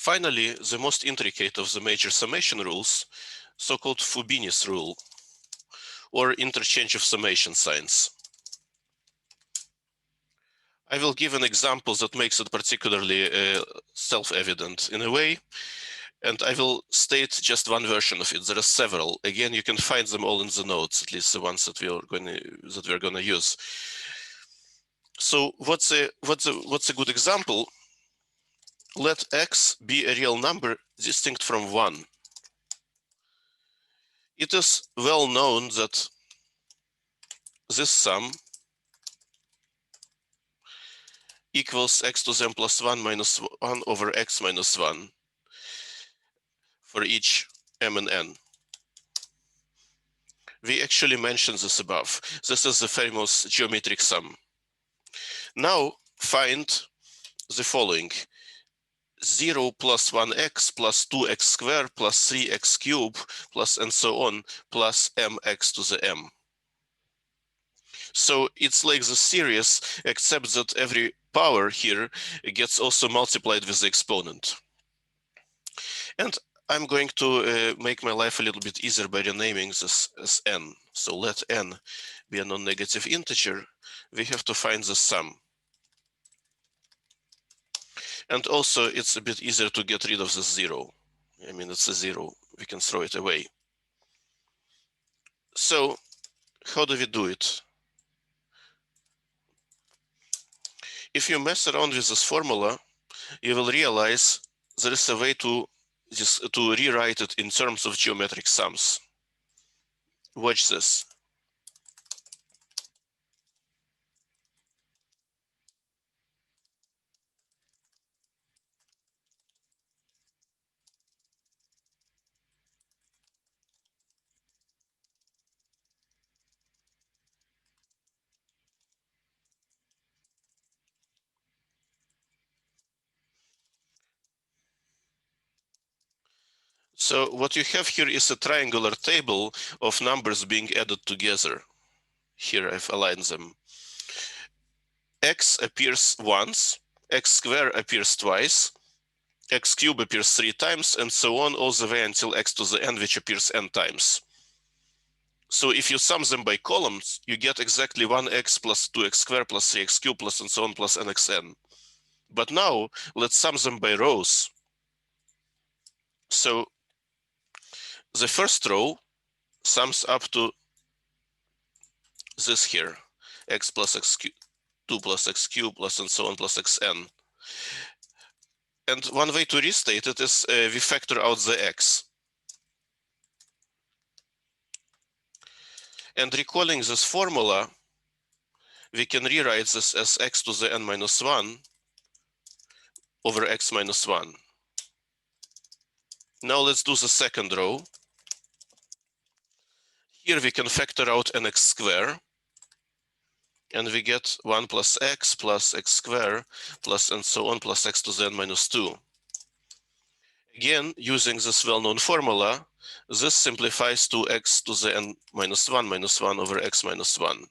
Finally, the most intricate of the major summation rules, so-called Fubini's rule, or interchange of summation signs. I will give an example that makes it particularly self-evident in a way, and I will state just one version of it. There are several. Again, you can find them all in the notes, at least the ones that we're going to use. So what's a good example? Let x be a real number distinct from 1. It is well known that this sum equals x to the n plus 1 minus 1 over x minus 1 for each m and n. We actually mentioned this above. This is the famous geometric sum. Now find the following. 0 plus 1x plus 2x squared plus 3x cubed plus and so on plus mx to the m. So it's like the series, except that every power here gets also multiplied with the exponent. And I'm going to make my life a little bit easier by renaming this as n. So let n be a non-negative integer. We have to find the sum. And also, it's a bit easier to get rid of the 0. I mean, it's a 0. We can throw it away. So how do we do it? If you mess around with this formula, you will realize there is a way to rewrite it in terms of geometric sums. Watch this. So what you have here is a triangular table of numbers being added together. Here I've aligned them. X appears once, x squared appears twice, x cubed appears 3 times, and so on all the way until x to the n, which appears n times. So if you sum them by columns, you get exactly 1x plus 2x squared plus 3x cubed plus and so on plus nxn. But now let's sum them by rows. So the first row sums up to this here, x plus x cubed, 2 plus x cubed plus and so on plus xn. And one way to restate it is we factor out the x. And recalling this formula, we can rewrite this as x to the n minus 1 over x minus 1. Now let's do the second row. Here we can factor out nx squared, and we get 1 plus x squared plus and so on plus x to the n minus 2. Again, using this well-known formula, this simplifies to x to the n minus 1 over x minus 1.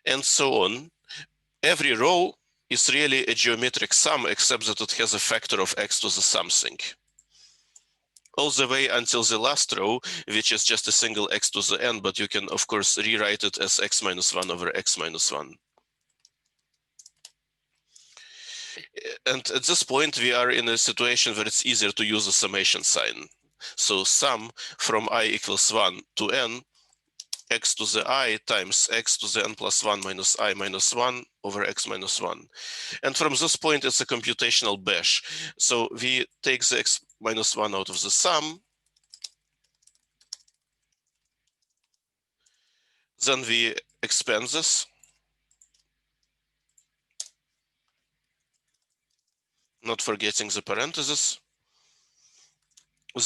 And so on. Every row is really a geometric sum, except that it has a factor of x to the something. All the way until the last row, which is just a single x to the n, but you can, of course, rewrite it as x minus 1 over x minus 1. And at this point, we are in a situation where it's easier to use a summation sign. So sum from I equals 1 to n, x to the I times x to the n plus 1 minus I minus 1 over x minus 1. And from this point, it's a computational bash. So we take the x minus 1 out of the sum. Then we expand this. Not forgetting the parentheses.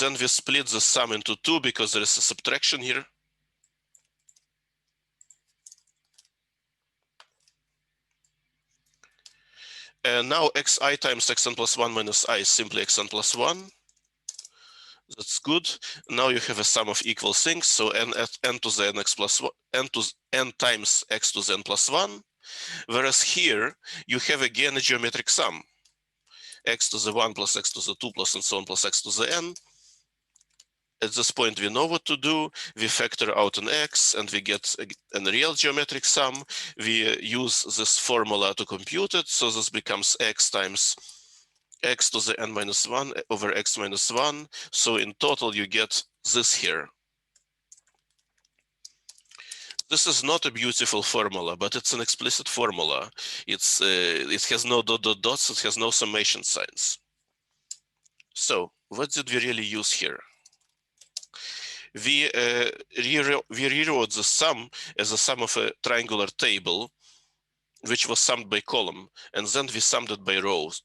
Then we split the sum into 2 because there is a subtraction here. And now xi times xn plus 1 minus I is simply xn plus 1. That's good. Now you have a sum of equal things. So n to the nx plus 1, n times x to the n plus 1. Whereas here you have again a geometric sum. x to the 1 plus x to the 2 plus and so on plus x to the n. At this point, we know what to do. We factor out an x and we get a real geometric sum. We use this formula to compute it. So this becomes x times x to the n minus 1 over x minus 1. So in total, you get this here. This is not a beautiful formula, but it's an explicit formula. It has no dots, it has no summation signs. So what did we really use here? We rewrote the sum as a sum of a triangular table, which was summed by column, and then we summed it by rows.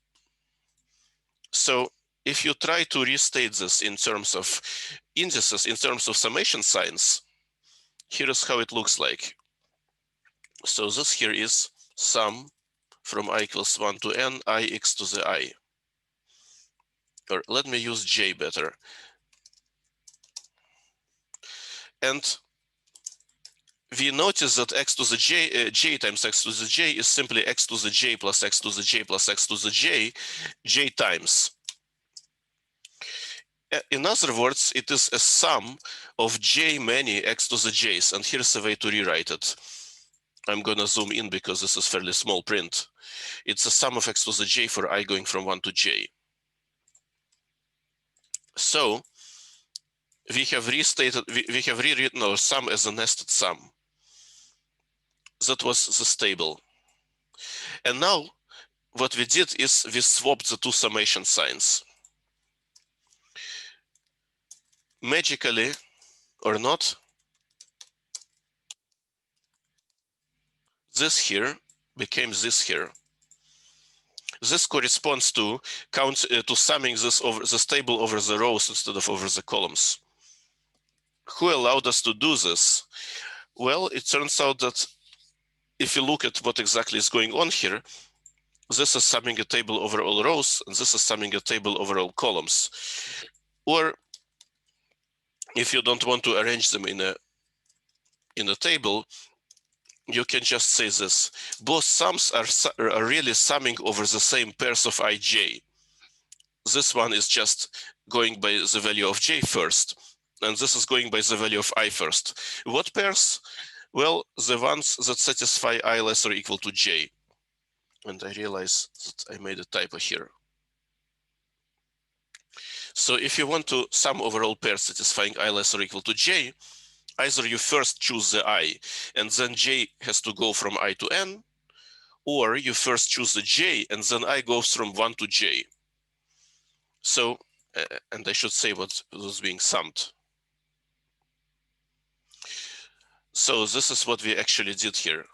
So if you try to restate this in terms of indices, in terms of summation signs, here is how it looks like. So this here is sum from I equals 1 to n, I x to the I. Or let me use j better. And we notice that x to the j times x to the j is simply x to the j plus x to the j plus x to the j times. In other words, it is a sum of j many x to the j's, and here's a way to rewrite it. I'm gonna zoom in because this is fairly small print. It's a sum of x to the j for I going from 1 to j. So we have restated, we have rewritten our sum as a nested sum. That was this table. And now what we did is we swapped the two summation signs. Magically or not, this here became this here. This corresponds to summing this over this table over the rows instead of over the columns. Who allowed us to do this? Well, it turns out that if you look at what exactly is going on here, this is summing a table over all rows, and this is summing a table over all columns. Or if you don't want to arrange them in a table, you can just say this. Both sums are really summing over the same pairs of ij. This one is just going by the value of j first, and this is going by the value of I first. What pairs? Well, the ones that satisfy I less or equal to j. And I realize that I made a typo here. So if you want to sum over all pairs satisfying I less or equal to j, either you first choose the I, and then j has to go from I to n, or you first choose the j, and then I goes from 1 to j. So, and I should say what was being summed. So this is what we actually did here.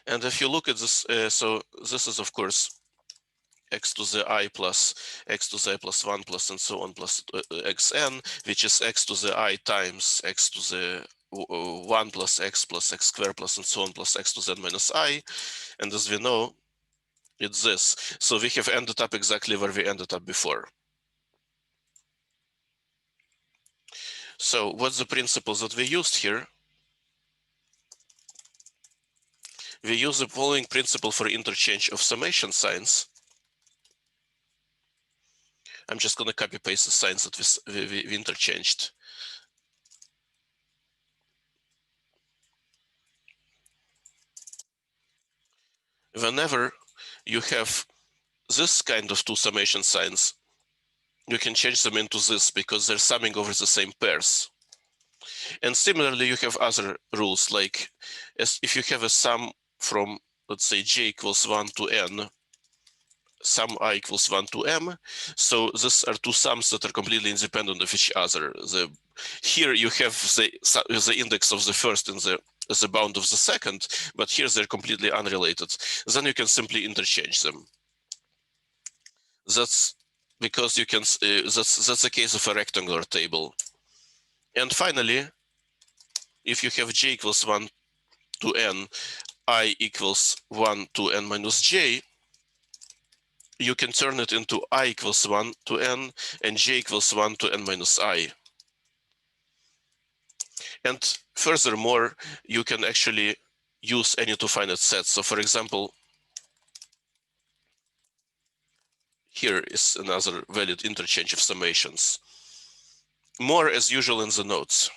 And if you look at this, so this is of course x to the I plus x to the I plus 1 plus and so on plus xn, which is x to the I times x to the 1 plus x squared plus and so on plus x to the n minus I. And as we know, it's this. So we have ended up exactly where we ended up before. So what's the principle that we used here? We use the following principle for interchange of summation signs. I'm just going to copy paste the signs that we interchanged. Whenever you have this kind of two summation signs, you can change them into this because they're summing over the same pairs. And similarly, you have other rules, like if you have a sum from, let's say, j equals 1 to n, sum I equals 1 to m. So these are two sums that are completely independent of each other. Here you have the index of the first and the bound of the second, but here they're completely unrelated. Then you can simply interchange them. That's because you can. That's the case of a rectangular table. And finally, if you have j equals 1 to n, I equals 1 to n minus j, you can turn it into I equals 1 to n and j equals 1 to n minus I. And furthermore, you can actually use any two finite sets. So for example, Here is another valid interchange of summations. More as usual in the notes.